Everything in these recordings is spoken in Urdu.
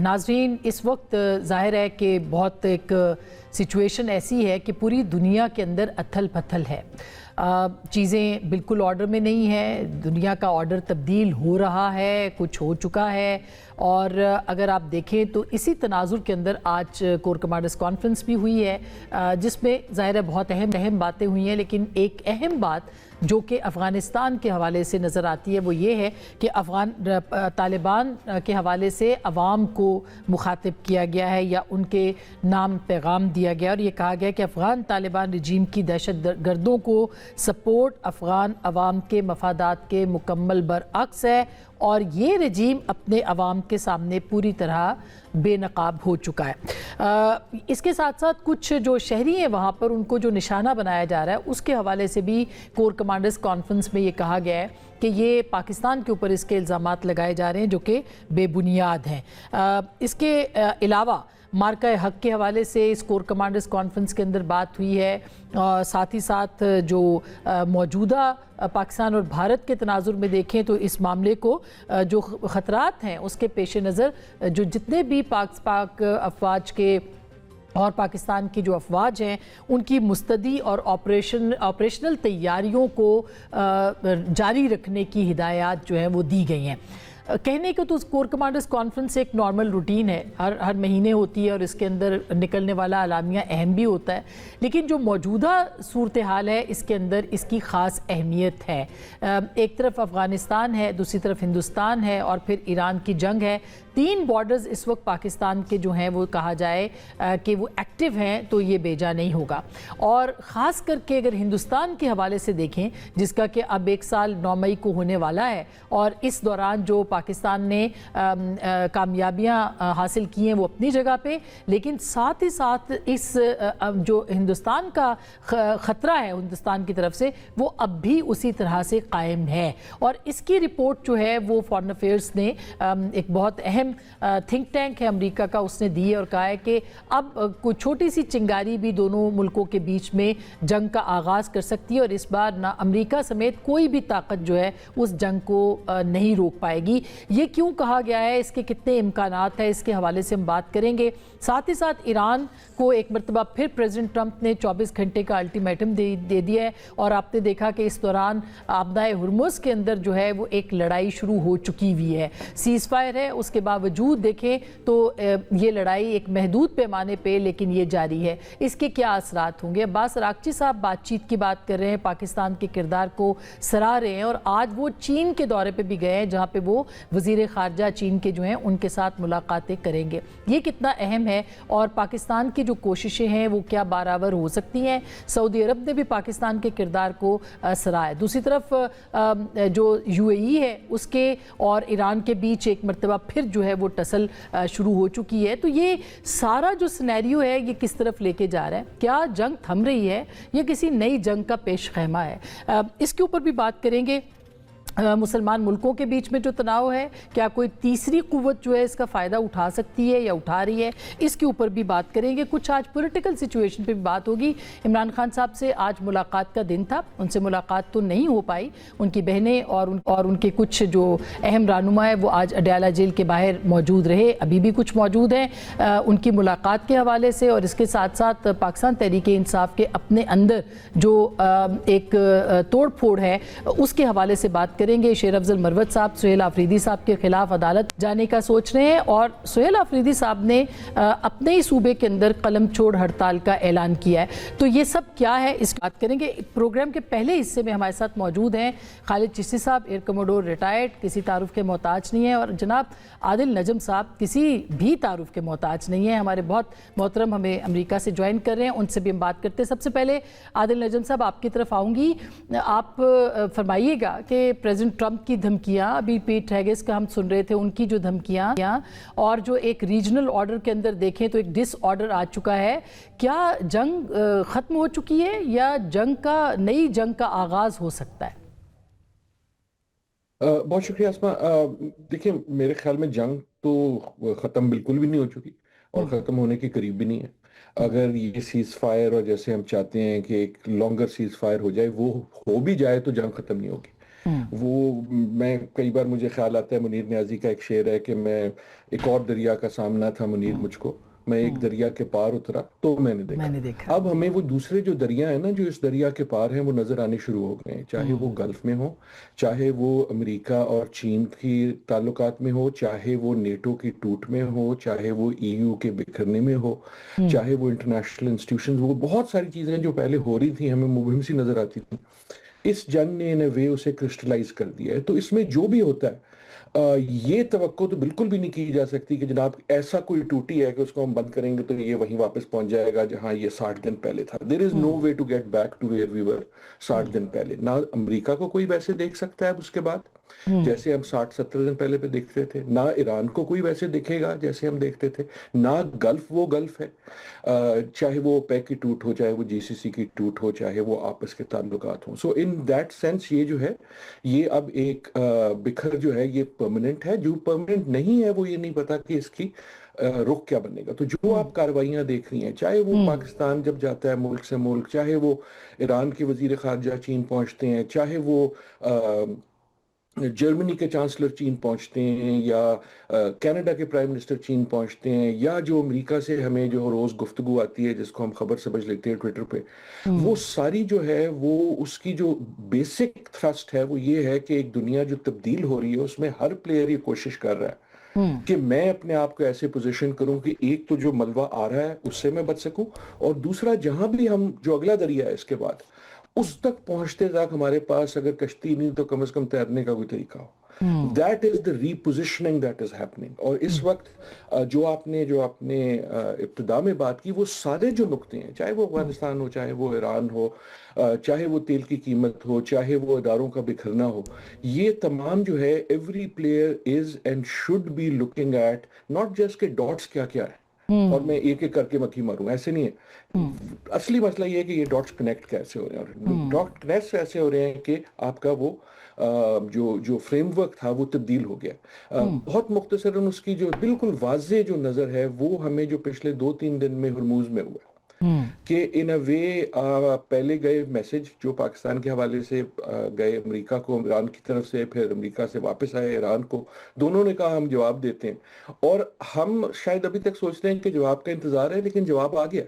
ناظرین اس وقت ظاہر ہے کہ بہت ایک سچویشن ایسی ہے کہ پوری دنیا کے اندر اتھل پتھل ہے، چیزیں بالکل آرڈر میں نہیں ہیں، دنیا کا آرڈر تبدیل ہو رہا ہے، کچھ ہو چکا ہے، اور اگر آپ دیکھیں تو اسی تناظر کے اندر آج کور کمانڈرز کانفرنس بھی ہوئی ہے جس میں ظاہر ہے بہت اہم باتیں ہوئی ہیں، لیکن ایک اہم بات جو کہ افغانستان کے حوالے سے نظر آتی ہے وہ یہ ہے کہ طالبان کے حوالے سے عوام کو مخاطب کیا گیا ہے یا ان کے نام پیغام دیا گیا، اور یہ کہا گیا کہ افغان طالبان رجیم کی دہشت گردوں کو سپورٹ افغان عوام کے مفادات کے مکمل برعکس ہے، اور یہ رجیم اپنے عوام کے سامنے پوری طرح بے نقاب ہو چکا ہے۔ اس کے ساتھ ساتھ کچھ جو شہری ہیں وہاں پر ان کو جو نشانہ بنایا جا رہا ہے اس کے حوالے سے بھی کور کمانڈرز کانفرنس میں یہ کہا گیا ہے کہ یہ پاکستان کے اوپر اس کے الزامات لگائے جا رہے ہیں جو کہ بے بنیاد ہیں۔ اس کے علاوہ مارکہ حق کے حوالے سے اس کور کمانڈرز کانفرنس کے اندر بات ہوئی ہے، ساتھ ہی ساتھ جو موجودہ پاکستان اور بھارت کے تناظر میں دیکھیں تو اس معاملے کو جو خطرات ہیں اس کے پیش نظر جو جتنے بھی پاک افواج کے اور پاکستان کی جو افواج ہیں ان کی مستعدی اور آپریشنل تیاریوں کو جاری رکھنے کی ہدایات جو ہیں وہ دی گئی ہیں۔ کہنے کو تو کور کمانڈرز کانفرنس ایک نارمل روٹین ہے، ہر مہینے ہوتی ہے اور اس کے اندر نکلنے والا اعلامیہ اہم بھی ہوتا ہے، لیکن جو موجودہ صورتحال ہے اس کے اندر اس کی خاص اہمیت ہے۔ ایک طرف افغانستان ہے، دوسری طرف ہندوستان ہے، اور پھر ایران کی جنگ ہے۔ 3 بارڈرز اس وقت پاکستان کے جو ہیں وہ کہا جائے کہ وہ ایکٹیو ہیں تو یہ بیجا نہیں ہوگا، اور خاص کر کے اگر ہندوستان کے حوالے سے دیکھیں جس کا کہ اب 1 سال 9 مئی کو ہونے والا ہے، اور اس دوران جو پاکستان نے کامیابیاں حاصل کی ہیں وہ اپنی جگہ پہ، لیکن ساتھ ہی ساتھ اس جو ہندوستان کا خطرہ ہے ہندوستان کی طرف سے وہ اب بھی اسی طرح سے قائم ہے، اور اس کی رپورٹ جو ہے وہ فارن افیئرز نے ایک بہت اہم تھنک ٹینک ہے امریکہ کا، اس نے دی اور کہا ہے کہ اب کوئی چھوٹی سی چنگاری بھی دونوں ملکوں کے بیچ میں جنگ کا آغاز کر سکتی ہے، اور اس بار نہ امریکہ سمیت کوئی بھی طاقت جو ہے اس جنگ کو نہیں روک پائے گی۔ یہ کیوں کہا گیا ہے، اس کے کتنے امکانات ہیں، اس کے حوالے سے ہم بات کریں گے۔ ساتھ ہی ساتھ ایران کو ایک مرتبہ پھر پریزیڈنٹ ٹرمپ نے 24 گھنٹے کا الٹیمیٹم دے دیا ہے، اور آپ نے دیکھا کہ اس دوران آبدائے ہرمز کے اندر جو ہے وہ ایک لڑائی شروع ہو چکی ہوئی ہے، سیز فائر ہے، اس کے باوجود دیکھیں تو یہ لڑائی ایک محدود پیمانے پہ لیکن یہ جاری ہے۔ اس کے کیا اثرات ہوں گے؟ عباس اراغچی صاحب بات چیت کی بات کر رہے ہیں، پاکستان کے کردار کو سراہ رہے ہیں، اور آج وہ چین کے دورے پہ بھی گئے ہیں جہاں پہ وہ وزیر خارجہ چین کے جو ہیں ان کے ساتھ ملاقاتیں کریں گے۔ یہ کتنا اہم ہے، اور پاکستان کی جو کوششیں ہیں وہ کیا بارآور ہو سکتی ہیں؟ سعودی عرب نے بھی پاکستان کے کردار کو سراہا ہے۔ دوسری طرف جو UAE ہے اس کے اور ایران کے بیچ ایک مرتبہ پھر جو ہے وہ ٹسل شروع ہو چکی ہے، تو یہ سارا جو سینیریو ہے یہ کس طرف لے کے جا رہا ہے؟ کیا جنگ تھم رہی ہے یا کسی نئی جنگ کا پیش خیمہ ہے؟ اس کے اوپر بھی بات کریں گے۔ مسلمان ملکوں کے بیچ میں جو تناؤ ہے، کیا کوئی تیسری قوت جو ہے اس کا فائدہ اٹھا سکتی ہے یا اٹھا رہی ہے؟ اس کے اوپر بھی بات کریں گے۔ کچھ آج پولیٹیکل سچویشن پہ بھی بات ہوگی۔ عمران خان صاحب سے آج ملاقات کا دن تھا، ان سے ملاقات تو نہیں ہو پائی، ان کی بہنیں اور ان کے کچھ جو اہم رہنما ہے وہ آج اڈیالہ جیل کے باہر موجود رہے، ابھی بھی کچھ موجود ہیں۔ ان کی ملاقات کے حوالے سے اور اس کے ساتھ ساتھ پاکستان تحریک انصاف کے اپنے اندر جو ایک توڑ پھوڑ ہے اس کے حوالے سے بات کریں گے۔ شیر افضل مروت صاحب سہیل آفریدی صاحب کے خلاف عدالت جانے کا سوچ رہے ہیں، اور سہیل آفریدی صاحب نے اپنے ہی صوبے کے اندر قلم چھوڑ ہڑتال کا اعلان کیا ہے۔ تو یہ سب کیا ہے اس بات کریں گے۔ پروگرام کے پہلے حصے میں ہمارے ساتھ موجود ہیں خالد چشتی صاحب، ایئر کموڈور ریٹائرڈ، کسی تعارف کے محتاج نہیں ہیں، اور جناب عادل نجم صاحب کسی بھی تعارف کے محتاج نہیں ہیں، ہمارے بہت محترم ہمیں امریکہ سے جوائن کر رہے ہیں، ان سے بھی ہم بات کرتے ہیں۔ سب سے پہلے عادل نجم صاحب آپ کی طرف آؤں گی، آپ فرمائیے گا کہ پریزیڈنٹ ٹرمپ کی دھمکیاں، ابھی پیٹ ہیگس کا ہم سن رہے تھے، ان کی جو دھمکیاں اور جو ایک ریجنل آرڈر کے اندر دیکھیں تو ایک ڈس آرڈر آ چکا ہے، کیا جنگ ختم ہو چکی ہے یا نئی جنگ کا آغاز ہو سکتا ہے؟ بہت شکریہ اسما۔ دیکھیں میرے خیال میں جنگ تو ختم بالکل بھی نہیں ہو چکی اور ختم ہونے کے قریب بھی نہیں ہے۔ اگر یہ سیز فائر اور جیسے ہم چاہتے ہیں کہ ایک لانگر سیز فائر ہو جائے، وہ ہو بھی جائے تو جنگ ختم نہیں ہوگی۔ وہ میں کئی بار مجھے خیال آتا ہے، منیر نیازی کا ایک شعر ہے کہ میں ایک اور دریا کا سامنا تھا منیر مجھ کو، میں ایک دریا کے پار اترا تو میں نے میں دیکھا۔ نے دیکھا۔ اب ہمیں وہ دوسرے جو دریا ہیں نا جو اس دریا کے پار ہیں وہ نظر آنے شروع ہو گئے ہیں، چاہے وہ گلف میں ہو، چاہے وہ امریکہ اور چین کی تعلقات میں ہو، چاہے وہ نیٹو کی ٹوٹ میں ہو، چاہے وہ EU کے بکھرنے میں ہو، چاہے وہ انٹرنیشنل انسٹیٹیوشنز، وہ بہت ساری چیزیں جو پہلے ہو رہی تھیں ہمیں مبہم سی نظر آتی تھیں، اس جنگ نے ان اے وے اسے کرسٹلائز کر دیا ہے۔ تو اس میں جو بھی ہوتا ہے یہ توقع تو بالکل بھی نہیں کی جا سکتی کہ جناب ایسا کوئی ٹوٹی ہے کہ اس کو ہم بند کریں گے تو یہ وہیں واپس پہنچ جائے گا جہاں یہ 60 دن پہلے تھا۔ There is no way to get back to where we were 60 دن پہلے۔ نہ امریکہ کو کوئی ویسے دیکھ سکتا ہے اب اس کے بعد جیسے ہم 60-70 دن پہلے پہ دیکھتے تھے، نہ ایران کو کوئی ویسے دیکھے گا جیسے ہم دیکھتے تھے، نہ گلف وہ گلف ہے، چاہے وہ پیک کی ٹوٹ ہو، چاہے وہ GCC کی ٹوٹ ہو، چاہے وہ آپس کے تعلقات ہوں۔ سو ان دیٹ سینس یہ جو ہے یہ اب ایک بکھر جو ہے یہ پرماننٹ ہے۔ جو پرماننٹ نہیں ہے وہ یہ نہیں پتا کہ اس کی رخ کیا بنے گا۔ تو جو آپ کارروائیاں دیکھ رہی ہیں، چاہے وہ پاکستان جب جاتا ہے ملک سے ملک، چاہے وہ ایران کے وزیر خارجہ چین پہنچتے ہیں، چاہے وہ جرمنی کے چانسلر چین پہنچتے ہیں، یا کینیڈا کے پرائم منسٹر چین پہنچتے ہیں، یا جو امریکہ سے ہمیں جو روز گفتگو آتی ہے جس کو ہم خبر سمجھ لیتے ہیں ٹویٹر پہ، وہ ساری جو ہے وہ اس کی جو بیسک تھرسٹ ہے وہ یہ ہے کہ ایک دنیا جو تبدیل ہو رہی ہے اس میں ہر پلیئر یہ کوشش کر رہا ہے کہ میں اپنے آپ کو ایسے پوزیشن کروں کہ ایک تو جو ملبہ آ رہا ہے اس سے میں بچ سکوں، اور دوسرا جہاں بھی ہم جو اگلا دریا ہے اس کے بعد اس تک پہنچتے تک ہمارے پاس اگر کشتی نہیں تو کم از کم تیرنے کا کوئی طریقہ ہو۔ That is the repositioning that is happening. اور اس وقت جو آپ نے ابتدا میں بات کی، وہ سارے جو نقطے ہیں، چاہے وہ افغانستان ہو، چاہے وہ ایران ہو، چاہے وہ تیل کی قیمت ہو، چاہے وہ اداروں کا بکھرنا ہو، یہ تمام جو ہے every player is and should be looking at not just کہ ڈاٹس کیا کیا ہے اور میں ایک ایک کر کے مکھی ماروں، ایسے نہیں ہے۔ اصلی مسئلہ یہ ہے کہ یہ ڈاٹس کنیکٹ کیسے ہو رہے ہیں، اور ڈاٹ کنیکٹ ایسے ہو رہے ہیں کہ آپ کا وہ جو فریم ورک تھا وہ تبدیل ہو گیا۔ بہت مختصراً اس کی جو بالکل واضح جو نظر ہے وہ ہمیں جو پچھلے 2-3 دن میں ہرموز میں ہوا کہ ان اے وے پہلے گئے میسج جو پاکستان کے حوالے سے گئے امریکہ کو، ایران کی طرف سے، پھر امریکہ سے واپس آئے ایران کو، دونوں نے کہا ہم جواب دیتے ہیں، اور ہم شاید ابھی تک سوچتے ہیں کہ جواب کا انتظار ہے، لیکن جواب آ گیا۔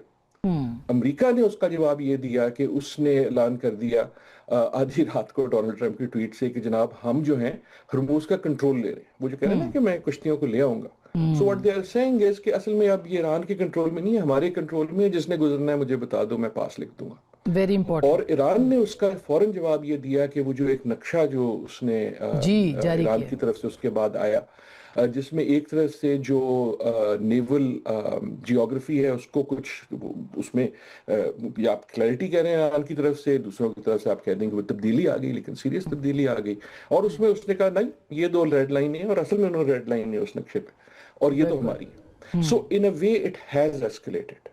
امریکہ نے اس کا جواب یہ دیا کہ اس نے اعلان کر دیا آدھی رات کو ڈونلڈ ٹرمپ کی ٹویٹ سے کہ جناب ہم جو ہیں ہرموز کا کنٹرول لے رہے ہیں۔ وہ جو کہہ رہے ہیں نا کہ میں کشتیوں کو لے آؤں گا، so what they are seeing is کہ اصل میں اب یہ ایران کے کنٹرول میں نہیں ہے، ہمارے کنٹرول میں ہے، جس نے گزرنا ہے مجھے بتا دو، میں پاس لکھ دوں گا۔ Very important. اور ایران نے اس کا فوراً جواب یہ دیا کہ وہ جو ایک نقشہ جو اس نے جاری ایران کیا کی طرف سے اس کے بعد آیا، جس میں ایک طرف سے جو نیول جیوگرافی ہے اس کو کچھ اس میں یا آپ کلیئرٹی کہہ رہے ہیں ایران کی طرف سے، دوسروں کی طرف سے آپ کہہ دیں کہ وہ تبدیلی آ گئی، لیکن سیریس تبدیلی آ گئی، اور اس میں اس نے کہا نہیں یہ 2 ریڈ لائنیں ہیں، اور اصل میں انہوں نے ریڈ لائن ہے اس نقشے پہ، اور یہ تو ہماری ہے۔ So in a way it has escalated,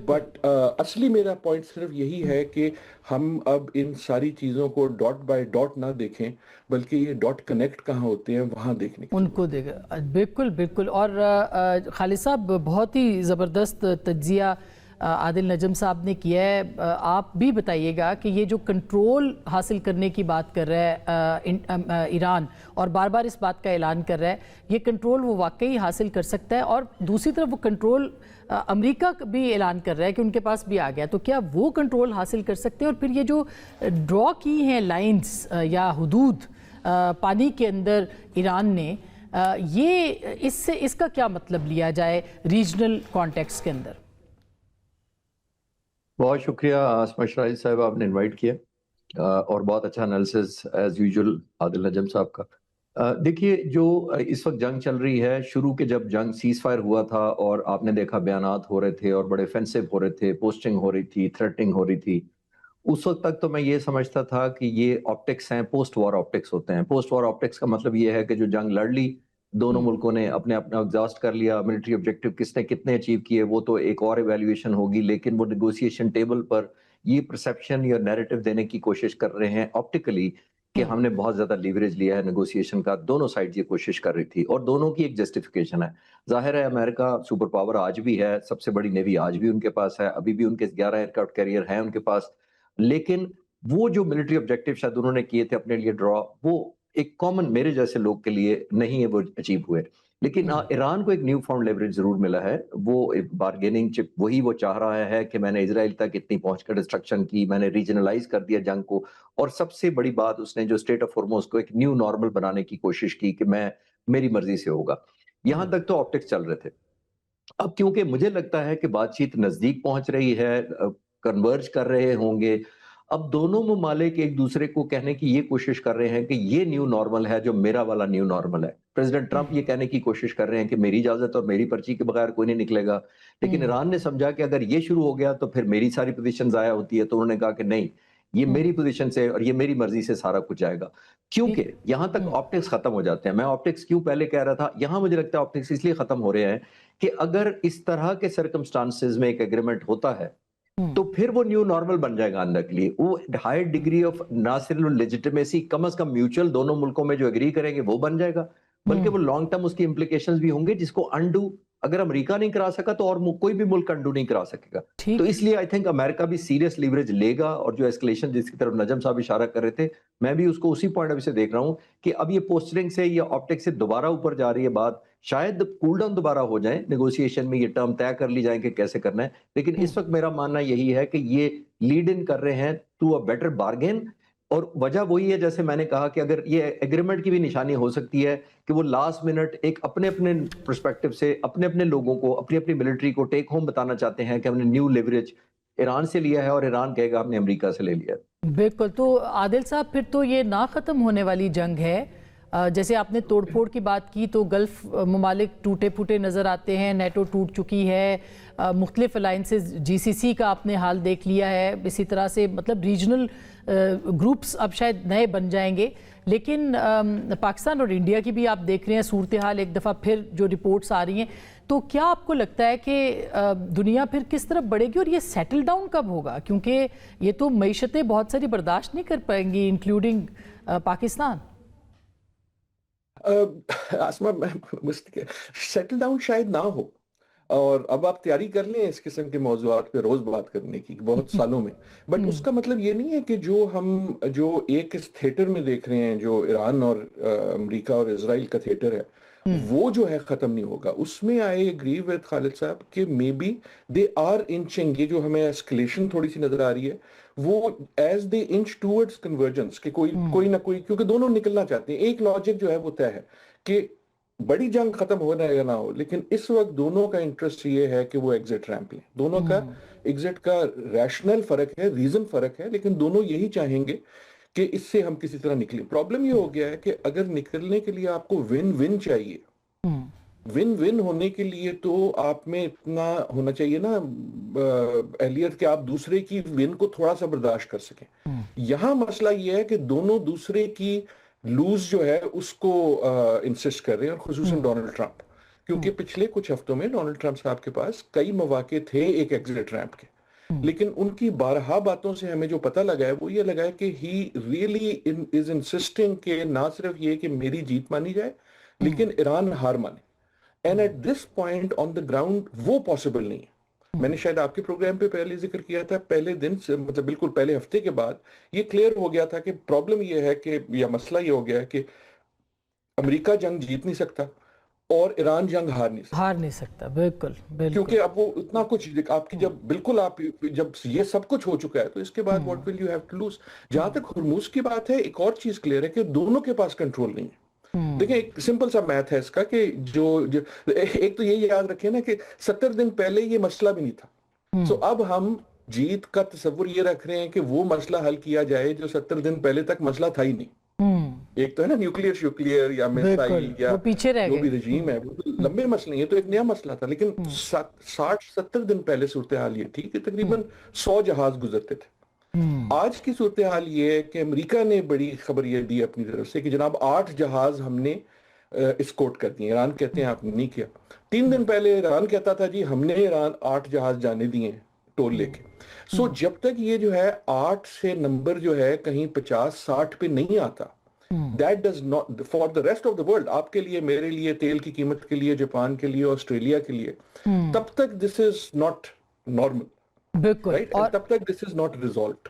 but اصلی میرا پوائنٹ صرف یہی ہے کہ ہم اب ان ساری چیزوں کو ڈاٹ بائی ڈاٹ نہ دیکھیں، بلکہ یہ ڈاٹ کنیکٹ کہاں ہوتے ہیں وہاں دیکھنے کی ان کو دیکھا۔ بالکل بالکل۔ اور خالد صاحب بہت ہی زبردست تجزیہ عادل نجم صاحب نے کیا ہے۔ آپ بھی بتائیے گا کہ یہ جو کنٹرول حاصل کرنے کی بات کر رہا ہے ایران، اور بار بار اس بات کا اعلان کر رہا ہے، یہ کنٹرول وہ واقعی حاصل کر سکتا ہے، اور دوسری طرف وہ کنٹرول امریکہ بھی اعلان کر رہا ہے کہ ان کے پاس بھی آ گیا، تو کیا وہ کنٹرول حاصل کر سکتے ہیں؟ اور پھر یہ جو ڈرا کی ہیں لائنز یا حدود پانی کے اندر ایران نے، یہ اس کا کیا مطلب لیا جائے ریجنل کانٹیکس کے اندر؟ بہت شکریہ اسما شراحی صاحب، آپ نے انوائٹ کیا، اور بہت اچھا انالیسز ایز یوزول عادل نجم صاحب کا۔ دیکھیے جو اس وقت جنگ چل رہی ہے، شروع کے جب جنگ سیز فائر ہوا تھا اور آپ نے دیکھا بیانات ہو رہے تھے اور بڑے فینسو ہو رہے تھے، پوسٹنگ ہو رہی تھی، تھریٹنگ ہو رہی تھی، اس وقت تک تو میں یہ سمجھتا تھا کہ یہ آپٹکس ہیں، پوسٹ وار آپٹکس ہوتے ہیں۔ پوسٹ وار آپٹکس کا مطلب یہ ہے کہ جو جنگ لڑ لی، دونوں ملکوں نے اپنے اپنا ایگزاسٹ کر لیا، ملٹری آبجیکٹو کس نے کتنے اچیو کیے وہ تو ایک اور ایویلیویشن ہوگی، لیکن وہ نیگوسیشن ٹیبل پر یہ پرسیپشن یا نیریٹو دینے کی کوشش کر رہے ہیں آپٹیکلی کہ ہم نے بہت زیادہ لیوریج لیا ہے نیگوسیشن کا۔ دونوں سائڈ یہ کوشش کر رہی تھی، اور دونوں کی ایک جسٹیفیکیشن ہے۔ ظاہر ہے امریکہ سپر پاور آج بھی ہے، سب سے بڑی نیوی آج بھی ان کے پاس ہے، ابھی بھی ان کے 11 ایئر کرافٹ کیریئر ہیں ان کے پاس، لیکن وہ جو ملٹری آبجیکٹیو شاید انہوں نے کیے تھے اپنے لیے ڈرا، وہ ایک کامن میرے جیسے لوگ کے لیے نہیں ہے وہ اچیو ہوئے. لیکن ایران کو ایک نیو فارم لیوریج ضرور ملا ہے. وہ ایک بارگیننگ چپ وہی وہ چاہ رہا ہے کہ میں نے اسرائیل تک اتنی پہنچ کر ڈسٹرکشن کی، میں نے ریجنلائز کر دیا جنگ کو، اور سب سے بڑی بات اس نے جو اسٹیٹ آف ہارموز کو ایک نیو نارمل بنانے کی کوشش کی کہ میں میری مرضی سے ہوگا. یہاں تک تو آپٹکس چل رہے تھے. اب کیونکہ مجھے لگتا ہے کہ بات چیت نزدیک پہنچ رہی ہے، کنورج کر رہے ہوں گے، اب دونوں ممالک ایک دوسرے کو کہنے کی یہ کوشش کر رہے ہیں کہ یہ نیو نارمل ہے جو میرا والا نیو نارمل ہے. پریزیڈنٹ ٹرمپ یہ کہنے کی کوشش کر رہے ہیں کہ میری اجازت اور میری پرچی کے بغیر کوئی نہیں نکلے گا، لیکن ایران نے سمجھا کہ اگر یہ شروع ہو گیا تو پھر میری ساری پوزیشن ضائع ہوتی ہے، تو انہوں نے کہا کہ نہیں، یہ میری پوزیشن سے اور یہ میری مرضی سے سارا کچھ جائے گا. کیونکہ یہاں تک آپٹکس ختم ہو جاتے ہیں. میں آپٹکس کیوں پہلے کہہ رہا تھا، یہاں مجھے لگتا ہے آپٹکس اس لیے ختم ہو رہے ہیں کہ اگر اس طرح کے سرکمسٹانسز میں ایک ایگریمنٹ ہوتا ہے تو پھر وہ نیو نارمل بن جائے گا اندر کے لیے. وہ ہائی ڈگری آف نہ صرف لیجیٹمیسی، کم از کم میوچل دونوں ملکوں میں جو ایگری کریں گے وہ بن جائے گا، بلکہ وہ لانگ ٹرم اس کی امپلیکیشنز بھی ہوں گے جس کو انڈو اگر امریکہ نہیں کرا سکا تو اور کوئی بھی ملک انڈو نہیں کرا سکے گا. تو اس لیے آئی تھنک امریکہ بھی سیریس لیوریج لے گا، اور جو ایسکلیشن جس کی طرف نجم صاحب اشارہ کر رہے تھے، میں بھی اس کو اسی پوائنٹ آف ویو سے دیکھ رہا ہوں کہ اب یہ پوسٹرنگ سے یا آپٹکس سے دوبارہ اوپر جا رہی ہے بات. شاید کول ڈاؤن دوبارہ ہو جائیں، نیگوسیشن میں یہ ٹرم طے کر لی جائیں کہ کیسے کرنا ہے، لیکن اس وقت میرا ماننا یہی ہے کہ یہ لیڈ ان کر رہے ہیں ٹو اے بیٹر بارگین. اور وجہ وہی ہے جیسے میں نے کہا کہ اگر یہ ایگریمنٹ کی بھی نشانی ہو سکتی ہے کہ وہ لاسٹ منٹ ایک اپنے اپنے پرسپیکٹو سے اپنے اپنے لوگوں کو، اپنی اپنی ملٹری کو ٹیک ہوم بتانا چاہتے ہیں کہ ہم نے نیو لیوریج ایران سے لیا ہے اور ایران کہے گا ہم نے امریکہ سے لے لیا ہے. بالکل. تو عادل صاحب پھر تو یہ نہ ختم ہونے والی جنگ ہے. جیسے آپ نے توڑ پھوڑ کی بات کی تو گلف ممالک ٹوٹے پھوٹے نظر آتے ہیں، نیٹو ٹوٹ چکی ہے، مختلف الائنسز، جی سی سی کا آپ نے حال دیکھ لیا ہے، اسی طرح سے مطلب ریجنل گروپس اب شاید نئے بن جائیں گے. لیکن پاکستان اور انڈیا کی بھی آپ دیکھ رہے ہیں صورتحال ایک دفعہ پھر جو رپورٹس آ رہی ہیں، تو کیا آپ کو لگتا ہے کہ دنیا پھر کس طرف بڑھے گی اور یہ سیٹل ڈاؤن کب ہوگا؟ کیونکہ یہ تو معیشتیں بہت ساری برداشت نہیں کر پائیں گی انکلوڈنگ پاکستان. آسما، سیٹل ڈاؤن شاید نہ ہو، اور اب آپ تیاری کر لیں اس قسم کے موضوعات پہ روز بات کرنے کی بہت سالوں میں. بٹ اس کا مطلب یہ نہیں ہے کہ جو ایک اس تھیٹر میں دیکھ رہے ہیں، جو ایران اور امریکہ اور اسرائیل کا تھیٹر ہے، وہ جو ہے ختم نہیں ہوگا. اس میں آئی ایگری ود خالد صاحب کہ مے بی دے آر انچنگ، یہ جو ہمیں ایسکلیشن تھوڑی سی نظر آ رہی ہے، وہ as they inch towards convergence, کہ کوئی نہ کوئی، کیونکہ دونوں نکلنا چاہتے ہیں. ایک لاجک جو ہے وہ طے ہے کہ بڑی جنگ ختم ہونا یا نہ ہو، لیکن اس وقت دونوں کا انٹرسٹ یہ ہے کہ وہ ایگزٹ ریمپ لیں. دونوں کا ایگزٹ کا ریشنل فرق ہے، ریزن فرق ہے، لیکن دونوں یہی چاہیں گے کہ اس سے ہم کسی طرح نکلیں. پرابلم یہ ہو گیا ہے کہ اگر نکلنے کے لیے آپ کو ون ون چاہیے، ون ون ہونے کے لیے تو آپ میں اتنا ہونا چاہیے نا اہلیت کہ آپ دوسرے کی ون کو تھوڑا سا برداشت کر سکیں. یہاں مسئلہ یہ ہے کہ دونوں دوسرے کی لوز جو ہے اس کو انسسٹ کر رہے ہیں، اور خصوصاً ڈونلڈ ٹرمپ، کیونکہ پچھلے کچھ ہفتوں میں ڈونلڈ ٹرمپ صاحب کے پاس کئی مواقع تھے ایک ایگزٹ ریمپ کے، لیکن ان کی بارہا باتوں سے ہمیں جو پتہ لگا ہے وہ یہ لگا ہے کہ ہی ریئلی از انسسٹنگ کہ نہ صرف یہ کہ میری جیت مانی جائے لیکن ایران ہار مانے. And at this point on the ground وہ پاسبل نہیں ہے. میں نے شاید آپ کے پروگرام پہ پہلے ذکر کیا تھا، پہلے دن سے مطلب بالکل پہلے ہفتے کے بعد یہ کلیئر ہو گیا تھا کہ پرابلم یہ ہے کہ، یا مسئلہ یہ ہو گیا ہے کہ امریکہ جنگ جیت نہیں سکتا اور ایران جنگ ہار نہیں سکتا. بالکل. کیونکہ اب وہ اتنا کچھ آپ کی جب یہ سب کچھ ہو چکا ہے تو اس کے بعد what will you have to lose. جہاں تک ہرموز کی بات ہے، ایک اور چیز کلیئر ہے کہ دونوں کے پاس کنٹرول نہیں ہے. دیکھیں ایک سمپل سا میتھ ہے اس کا کہ جو ایک تو یہ یاد رکھیں نا کہ 70 دن پہلے یہ مسئلہ بھی نہیں تھا. سو اب ہم جیت کا تصور یہ رکھ رہے ہیں کہ وہ مسئلہ حل کیا جائے جو 70 دن پہلے تک مسئلہ تھا ہی نہیں. ایک تو ہے نا نیوکلیئر یا میسائل یا جو بھی رجیم ہے، وہ لمبے مسئلے ہیں، یہ تو ایک نیا مسئلہ تھا. لیکن 60-70 دن پہلے صورتحال یہ تھی کہ تقریباً 100 جہاز گزرتے تھے. آج کی صورتحال یہ ہے کہ امریکہ نے بڑی خبر یہ دی اپنی طرف سے کہ جناب 8 جہاز ہم نے اسکورٹ کر دیے. ایران کہتے ہیں آپ نے نہیں کیا. 3 دن پہلے ایران کہتا تھا جی ہم نے 8 جہاز جانے دیے ٹول لے کے. سو جب تک یہ جو ہے 8 سے نمبر جو ہے کہیں 50-60 پہ نہیں آتا، that does not for the rest of the world، آپ کے لیے، میرے لیے، تیل کی قیمت کے لیے، جاپان کے لیے، آسٹریلیا کے لیے، تب تک this is not normal. بالکل. اور تب تک this is not resolved.